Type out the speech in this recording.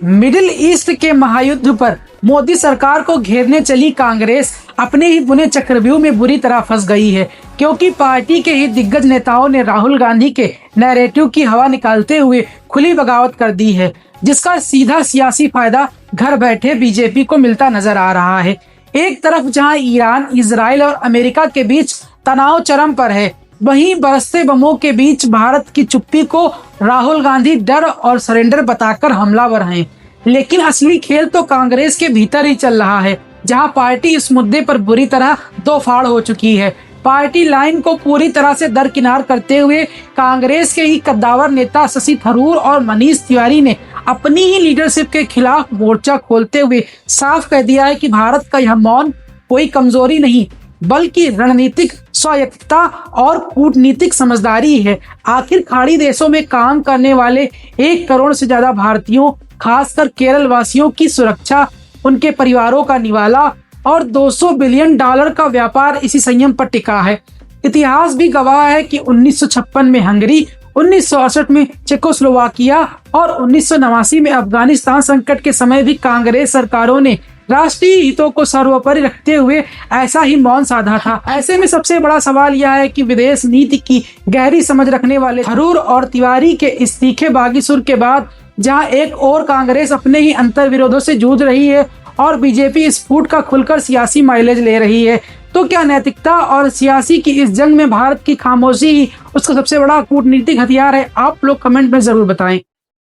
Middle east के महायुद्ध पर मोदी सरकार को घेरने चली कांग्रेस अपने ही बुने चक्रव्यूह में बुरी तरह फंस गई है, क्योंकि पार्टी के ही दिग्गज नेताओं ने राहुल गांधी के नैरेटिव की हवा निकालते हुए खुली बगावत कर दी है, जिसका सीधा सियासी फायदा घर बैठे बीजेपी को मिलता नजर आ रहा है। एक तरफ जहां ईरान, इजराइल और अमेरिका के बीच तनाव चरम पर है, वहीं बरसते बमों के बीच भारत की चुप्पी को राहुल गांधी डर और सरेंडर बताकर हमलावर हैं। लेकिन असली खेल तो कांग्रेस के भीतर ही चल रहा है, जहां पार्टी इस मुद्दे पर बुरी तरह दो फाड़ हो चुकी है। पार्टी लाइन को पूरी तरह से दरकिनार करते हुए कांग्रेस के ही कद्दावर नेता शशि थरूर और मनीष तिवारी ने अपनी ही लीडरशिप के खिलाफ मोर्चा खोलते हुए साफ कह दिया है कि भारत का यह मौन कोई कमजोरी नहीं, बल्कि रणनीतिक स्वायत्तता और कूटनीतिक समझदारी है। आखिर खाड़ी देशों में काम करने वाले 1 करोड़ से ज्यादा भारतीयों, खासकर केरल वासियों की सुरक्षा, उनके परिवारों का निवाला और $200 बिलियन का व्यापार इसी संयम पर टिका है। इतिहास भी गवाह है कि 1956 में हंगरी, 1968 में चेकोस्लोवाकिया और 1989 में अफगानिस्तान संकट के समय भी कांग्रेस सरकारों ने राष्ट्रीय हितों को सर्वोपरि रखते हुए ऐसा ही मौन साधा था। ऐसे में सबसे बड़ा सवाल यह है कि विदेश नीति की गहरी समझ रखने वाले थरूर और तिवारी के इस तीखे बागी सुर के बाद, जहां एक और कांग्रेस अपने ही अंतर विरोधों से जूझ रही है और बीजेपी इस फूट का खुलकर सियासी माइलेज ले रही है, तो क्या नैतिकता और सियासी की इस जंग में भारत की खामोशी ही उसका सबसे बड़ा कूटनीतिक हथियार है? आप लोग कमेंट में जरूर बताएं।